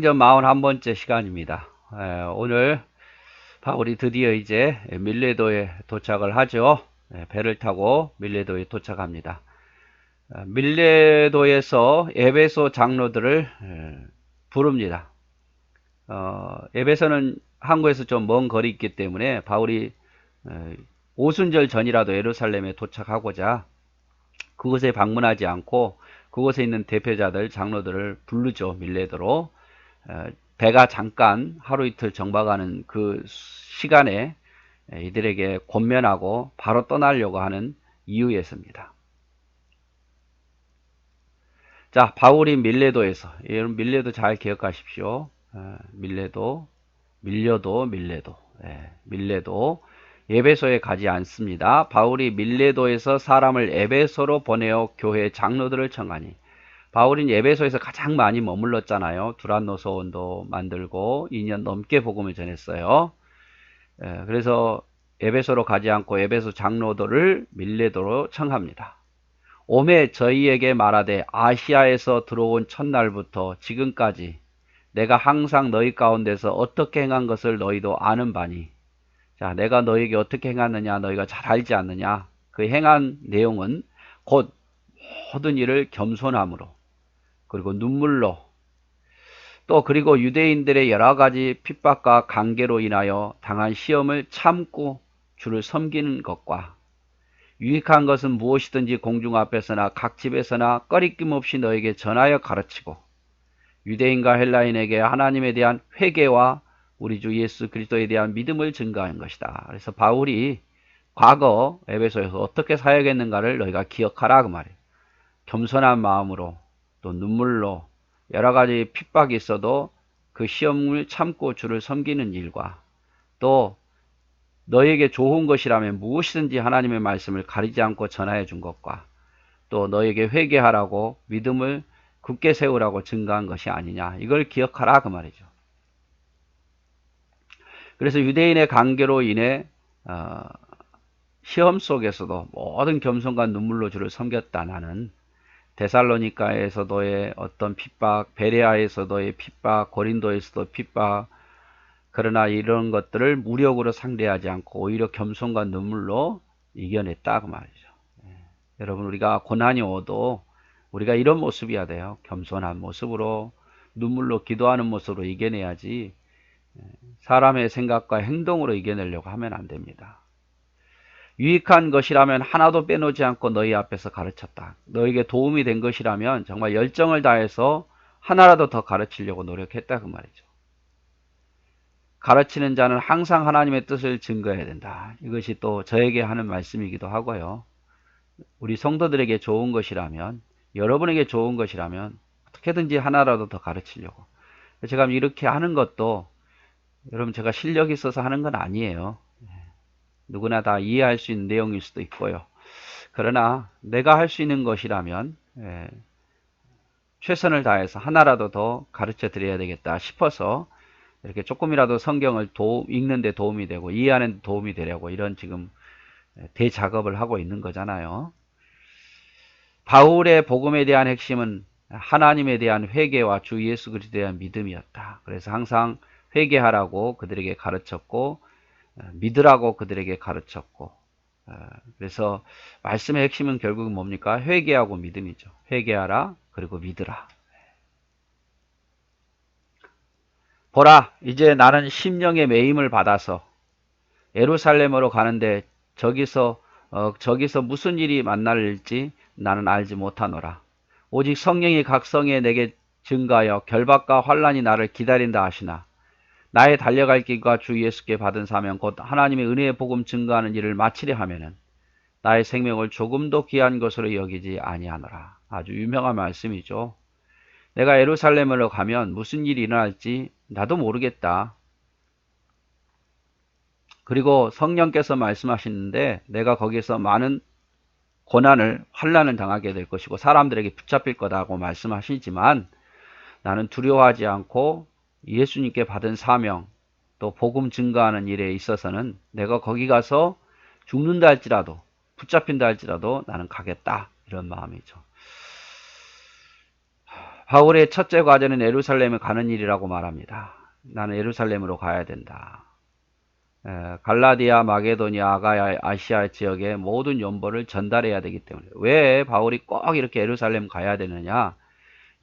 전 41번째 시간입니다. 오늘 바울이 드디어 이제 밀레도에 도착을 하죠. 배를 타고 밀레도에 도착합니다. 밀레도에서 에베소 장로들을 부릅니다. 에베소는 한국에서 좀 먼 거리 있기 때문에 바울이 오순절 전이라도 예루살렘에 도착하고자 그곳에 방문하지 않고 그곳에 있는 대표자들 장로들을 부르죠. 밀레도로. 배가 잠깐 하루 이틀 정박하는 그 시간에 이들에게 권면하고 바로 떠나려고 하는 이유였습니다. 자, 바울이 밀레도에서, 여러분 밀레도 잘 기억하십시오. 밀레도, 밀레도, 밀레도, 에베소에 가지 않습니다. 바울이 밀레도에서 사람을 에베소로 보내어 교회 장로들을 청하니, 바울은 에베소에서 가장 많이 머물렀잖아요. 두란노서원도 만들고 2년 넘게 복음을 전했어요. 그래서 에베소로 가지 않고 에베소 장로들을 밀레도로 청합니다. 오매 저희에게 말하되 아시아에서 들어온 첫날부터 지금까지 내가 항상 너희 가운데서 어떻게 행한 것을 너희도 아는 바니, 자, 내가 너희에게 어떻게 행하느냐 너희가 잘 알지 않느냐. 그 행한 내용은 곧 모든 일을 겸손함으로, 그리고 눈물로, 또 그리고 유대인들의 여러 가지 핍박과 관계로 인하여 당한 시험을 참고 주를 섬기는 것과, 유익한 것은 무엇이든지 공중 앞에서나 각 집에서나 꺼리낌 없이 너에게 전하여 가르치고, 유대인과 헬라인에게 하나님에 대한 회개와 우리 주 예수 그리스도에 대한 믿음을 증거한 것이다. 그래서 바울이 과거 에베소에서 어떻게 사역했는가를 너희가 기억하라 그 말이에요. 겸손한 마음으로, 또 눈물로, 여러 가지 핍박이 있어도 그 시험을 참고 주를 섬기는 일과, 또 너에게 좋은 것이라면 무엇이든지 하나님의 말씀을 가리지 않고 전하여 준 것과, 또 너에게 회개하라고 믿음을 굳게 세우라고 증거한 것이 아니냐, 이걸 기억하라 그 말이죠. 그래서 유대인의 관계로 인해 시험 속에서도 모든 겸손과 눈물로 주를 섬겼다. 나는 데살로니가에서도의 어떤 핍박, 베레아에서도의 핍박, 고린도에서도 핍박, 그러나 이런 것들을 무력으로 상대하지 않고 오히려 겸손과 눈물로 이겨냈다 그 말이죠. 여러분, 우리가 고난이 오도 우리가 이런 모습이어야 돼요. 겸손한 모습으로, 눈물로 기도하는 모습으로 이겨내야지 사람의 생각과 행동으로 이겨내려고 하면 안 됩니다. 유익한 것이라면 하나도 빼놓지 않고 너희 앞에서 가르쳤다. 너에게 도움이 된 것이라면 정말 열정을 다해서 하나라도 더 가르치려고 노력했다 그 말이죠. 가르치는 자는 항상 하나님의 뜻을 증거해야 된다. 이것이 또 저에게 하는 말씀이기도 하고요. 우리 성도들에게 좋은 것이라면, 여러분에게 좋은 것이라면 어떻게든지 하나라도 더 가르치려고. 제가 이렇게 하는 것도 여러분 제가 실력이 있어서 하는 건 아니에요. 누구나 다 이해할 수 있는 내용일 수도 있고요. 그러나 내가 할 수 있는 것이라면 최선을 다해서 하나라도 더 가르쳐 드려야 되겠다 싶어서 이렇게 조금이라도 성경을 읽는 데 도움이 되고 이해하는 데 도움이 되려고 이런 지금 대작업을 하고 있는 거잖아요. 바울의 복음에 대한 핵심은 하나님에 대한 회개와 주 예수 그리스도에 대한 믿음이었다. 그래서 항상 회개하라고 그들에게 가르쳤고, 믿으라고 그들에게 가르쳤고, 그래서 말씀의 핵심은 결국은 뭡니까? 회개하고 믿음이죠. 회개하라, 그리고 믿으라. 보라, 이제 나는 심령의 매임을 받아서 예루살렘으로 가는데 저기서 무슨 일이 만날지 나는 알지 못하노라. 오직 성령이 각 성에 내게 증가하여 결박과 환란이 나를 기다린다 하시나, 나의 달려갈 길과 주 예수께 받은 사명 곧 하나님의 은혜의 복음 증거하는 일을 마치려 하면은 나의 생명을 조금도 귀한 것으로 여기지 아니하노라. 아주 유명한 말씀이죠. 내가 예루살렘으로 가면 무슨 일이 일어날지 나도 모르겠다. 그리고 성령께서 말씀하시는데 내가 거기서 많은 고난을, 환난을 당하게 될 것이고 사람들에게 붙잡힐 거다고 말씀하시지만, 나는 두려워하지 않고 예수님께 받은 사명, 또 복음 증거하는 일에 있어서는 내가 거기 가서 죽는다 할지라도, 붙잡힌다 할지라도 나는 가겠다, 이런 마음이죠. 바울의 첫째 과제는 예루살렘에 가는 일이라고 말합니다. 나는 예루살렘으로 가야 된다. 갈라디아, 마게도니아, 아가야, 아시아 지역의 모든 연보를 전달해야 되기 때문에. 왜 바울이 꼭 이렇게 예루살렘 가야 되느냐?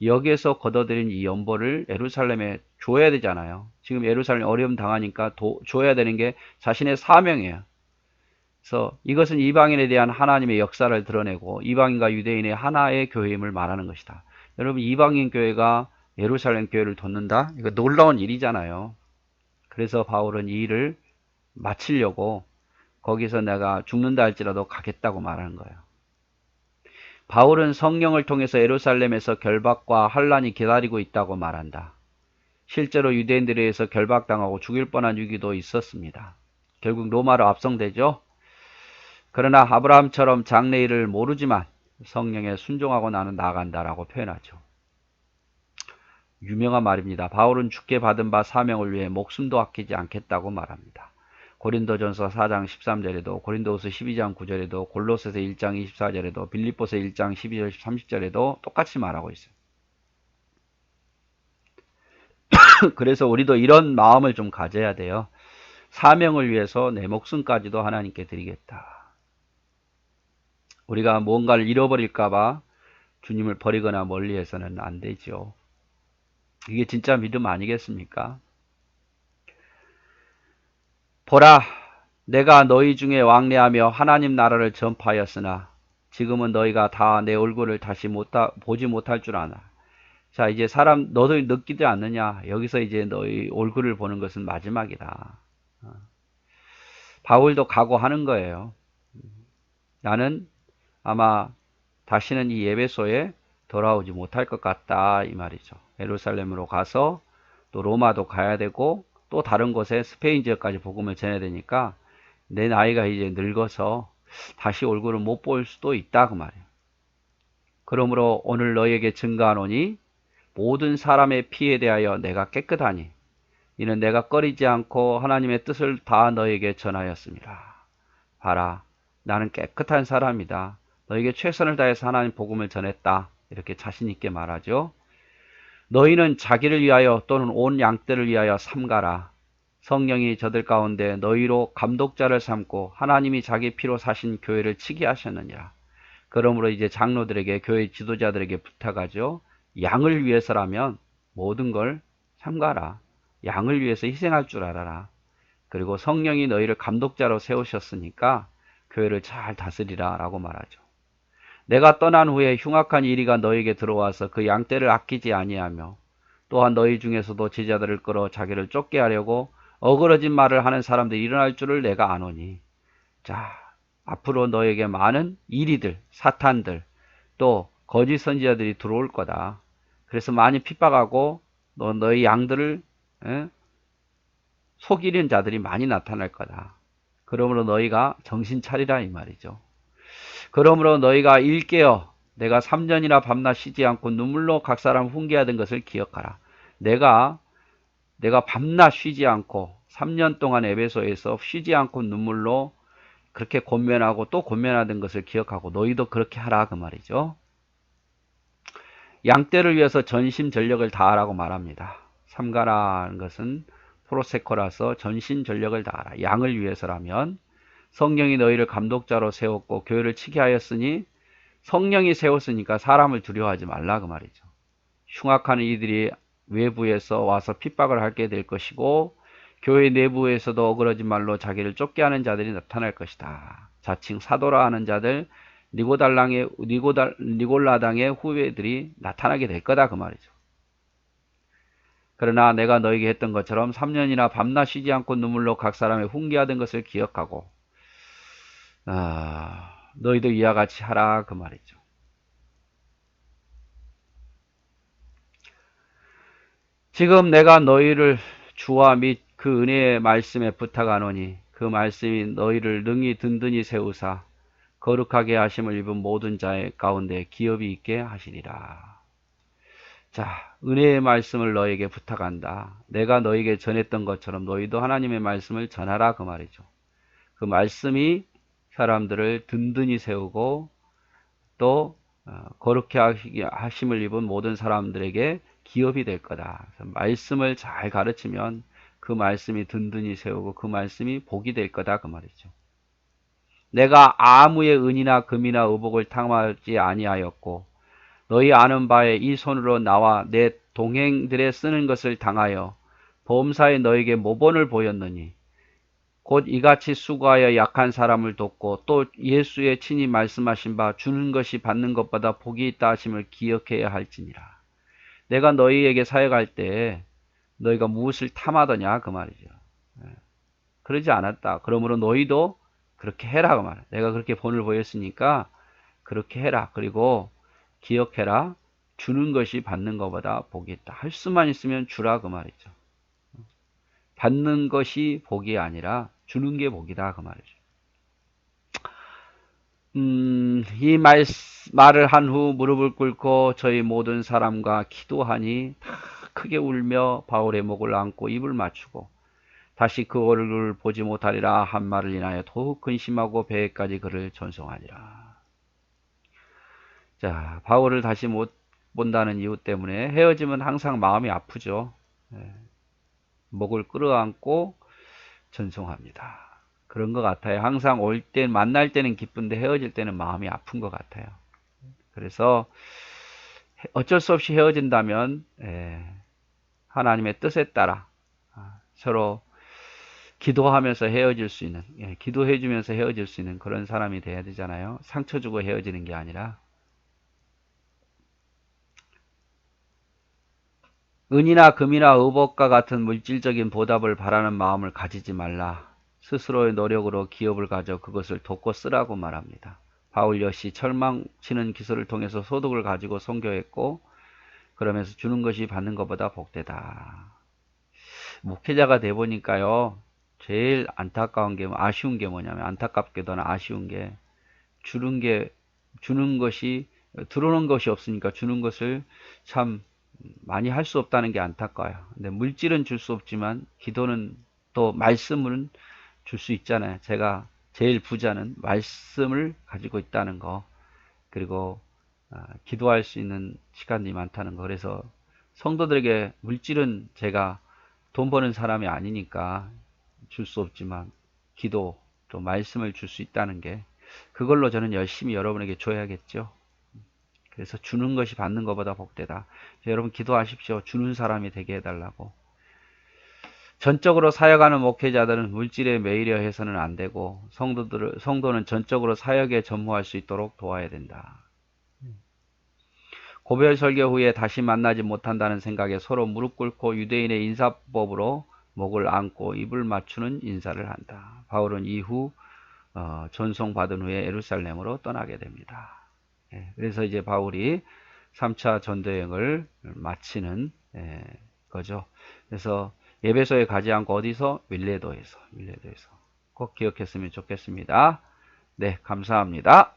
여기에서 걷어들인 이 연보를 예루살렘에 줘야 되잖아요. 지금 예루살렘 어려움 당하니까 줘야 되는 게 자신의 사명이에요. 그래서 이것은 이방인에 대한 하나님의 역사를 드러내고 이방인과 유대인의 하나의 교회임을 말하는 것이다. 여러분, 이방인 교회가 예루살렘 교회를 돕는다? 이거 놀라운 일이잖아요. 그래서 바울은 이 일을 마치려고 거기서 내가 죽는다 할지라도 가겠다고 말하는 거예요. 바울은 성령을 통해서 예루살렘에서 결박과 환란이 기다리고 있다고 말한다. 실제로 유대인들에 의해서 결박당하고 죽일 뻔한 위기도 있었습니다. 결국 로마로 압송되죠. 그러나 아브라함처럼 장래일을 모르지만 성령에 순종하고 나는 나아간다라고 표현하죠. 유명한 말입니다. 바울은 주께 받은 바 사명을 위해 목숨도 아끼지 않겠다고 말합니다. 고린도전서 4장 13절에도, 고린도후서 12장 9절에도, 골로새서 1장 24절에도, 빌립보서 1장 12절 30절에도 똑같이 말하고 있어요. 그래서 우리도 이런 마음을 좀 가져야 돼요. 사명을 위해서 내 목숨까지도 하나님께 드리겠다. 우리가 뭔가를 잃어버릴까봐 주님을 버리거나 멀리해서는 안 되죠. 이게 진짜 믿음 아니겠습니까? 보라, 내가 너희 중에 왕래하며 하나님 나라를 전파하였으나 지금은 너희가 다 내 얼굴을 다시 보지 못할 줄 아나. 자, 이제 너들 느끼지 않느냐? 여기서 이제 너희 얼굴을 보는 것은 마지막이다. 바울도 각오하는 거예요. 나는 아마 다시는 이 예배소에 돌아오지 못할 것 같다, 이 말이죠. 예루살렘으로 가서 또 로마도 가야 되고 또 다른 곳에 스페인 지역까지 복음을 전해야 되니까 내 나이가 이제 늙어서 다시 얼굴을 못 볼 수도 있다, 그 말이에요. 그러므로 오늘 너희에게 증거하노니 모든 사람의 피에 대하여 내가 깨끗하니 이는 내가 꺼리지 않고 하나님의 뜻을 다 너희에게 전하였습니다. 봐라, 나는 깨끗한 사람이다. 너희에게 최선을 다해서 하나님 복음을 전했다. 이렇게 자신 있게 말하죠. 너희는 자기를 위하여 또는 온 양떼를 위하여 삼가라. 성령이 저들 가운데 너희로 감독자를 삼고 하나님이 자기 피로 사신 교회를 치게 하셨느니라. 그러므로 이제 장로들에게, 교회 지도자들에게 부탁하죠. 양을 위해서라면 모든 걸 삼가라. 양을 위해서 희생할 줄 알아라. 그리고 성령이 너희를 감독자로 세우셨으니까 교회를 잘 다스리라 라고 말하죠. 내가 떠난 후에 흉악한 이리가 너에게 들어와서 그 양떼를 아끼지 아니하며 또한 너희 중에서도 제자들을 끌어 자기를 쫓게 하려고 어그러진 말을 하는 사람들이 일어날 줄을 내가 아노니. 자, 앞으로 너에게 많은 이리들, 사탄들, 또 거짓 선지자들이 들어올 거다. 그래서 많이 핍박하고 너희 양들을 속이는 자들이 많이 나타날 거다. 그러므로 너희가 정신 차리라, 이 말이죠. 그러므로 너희가 일깨어 내가 3년이나 밤낮 쉬지 않고 눈물로 각 사람 훈계하던 것을 기억하라. 내가 밤낮 쉬지 않고 3년 동안 에베소에서 쉬지 않고 눈물로 그렇게 권면하고 또 권면하던 것을 기억하고 너희도 그렇게 하라, 그 말이죠. 양떼를 위해서 전심전력을 다하라고 말합니다. 삼가라는 것은 프로세코라서 전심전력을 다하라. 양을 위해서라면 성령이 너희를 감독자로 세웠고 교회를 치게 하였으니 성령이 세웠으니까 사람을 두려워하지 말라, 그 말이죠. 흉악한 이들이 외부에서 와서 핍박을 하게 될 것이고 교회 내부에서도 어그러진 말로 자기를 쫓게 하는 자들이 나타날 것이다. 자칭 사도라 하는 자들, 니골라당의 후배들이 나타나게 될 거다, 그 말이죠. 그러나 내가 너에게 했던 것처럼 3년이나 밤낮 쉬지 않고 눈물로 각 사람의 훈계하던 것을 기억하고 너희도 이와 같이 하라, 그 말이죠. 지금 내가 너희를 주와 및 그 은혜의 말씀에 부탁하노니 그 말씀이 너희를 능히 든든히 세우사 거룩하게 하심을 입은 모든 자의 가운데 기업이 있게 하시리라. 자, 은혜의 말씀을 너에게 부탁한다. 내가 너에게 전했던 것처럼 너희도 하나님의 말씀을 전하라, 그 말이죠. 그 말씀이 사람들을 든든히 세우고 또 거룩해 하심을 입은 모든 사람들에게 기업이 될 거다. 말씀을 잘 가르치면 그 말씀이 든든히 세우고 그 말씀이 복이 될 거다 그 말이죠. 내가 아무의 은이나 금이나 의복을 탐하지 아니하였고 너희 아는 바에 이 손으로 나와 내 동행들의 쓰는 것을 당하여 보험사에 너에게 모본을 보였느니 곧 이같이 수고하여 약한 사람을 돕고 또 예수의 친히 말씀하신 바 주는 것이 받는 것보다 복이 있다 하심을 기억해야 할지니라. 내가 너희에게 사역할 때 너희가 무엇을 탐하더냐 그 말이죠. 그러지 않았다. 그러므로 너희도 그렇게 해라 그 말이야. 내가 그렇게 본을 보였으니까 그렇게 해라. 그리고 기억해라. 주는 것이 받는 것보다 복이 있다. 할 수만 있으면 주라 그 말이죠. 받는 것이 복이 아니라 주는 게 복이다 그 말이죠. 이 말을 한 후 무릎을 꿇고 저희 모든 사람과 기도하니 다 크게 울며 바울의 목을 안고 입을 맞추고 다시 그 얼굴을 보지 못하리라 한 말을 인하여 더욱 근심하고 배에까지 그를 전송하니라. 자, 바울을 다시 못 본다는 이유 때문에 헤어지면 항상 마음이 아프죠. 목을 끌어안고 전송합니다. 그런 것 같아요. 항상 올 때, 만날 때는 기쁜데 헤어질 때는 마음이 아픈 것 같아요. 그래서 어쩔 수 없이 헤어진다면 하나님의 뜻에 따라 서로 기도하면서 헤어질 수 있는, 기도해 주면서 헤어질 수 있는 그런 사람이 돼야 되잖아요. 상처 주고 헤어지는 게 아니라. 은이나 금이나 의복과 같은 물질적인 보답을 바라는 마음을 가지지 말라. 스스로의 노력으로 기업을 가져 그것을 돕고 쓰라고 말합니다. 바울 역시 철망치는 기술을 통해서 소득을 가지고 선교했고 그러면서 주는 것이 받는 것보다 복되다. 목회자가 돼 보니까요. 제일 안타까운 게 아쉬운 게 뭐냐면 안타깝게도 아쉬운 게 주는 것이 들어오는 것이 없으니까 주는 것을 참 많이 할 수 없다는 게 안타까워요. 근데 물질은 줄 수 없지만 기도는 또 말씀은 줄 수 있잖아요. 제가 제일 부자는 말씀을 가지고 있다는 거. 그리고 기도할 수 있는 시간이 많다는 거. 그래서 성도들에게 물질은 제가 돈 버는 사람이 아니니까 줄 수 없지만 기도 또 말씀을 줄 수 있다는 게 그걸로 저는 열심히 여러분에게 줘야겠죠. 그래서 주는 것이 받는 것보다 복되다. 여러분 기도하십시오. 주는 사람이 되게 해달라고. 전적으로 사역하는 목회자들은 물질에 매이려 해서는 안 되고 성도는 전적으로 사역에 전무할 수 있도록 도와야 된다. 고별 설교 후에 다시 만나지 못한다는 생각에 서로 무릎 꿇고 유대인의 인사법으로 목을 안고 입을 맞추는 인사를 한다. 바울은 이후 전송받은 후에 예루살렘으로 떠나게 됩니다. 그래서 이제 바울이 3차 전도여행을 마치는 거죠. 그래서 에베소에 가지 않고 어디서? 밀레도에서 꼭 기억했으면 좋겠습니다. 네, 감사합니다.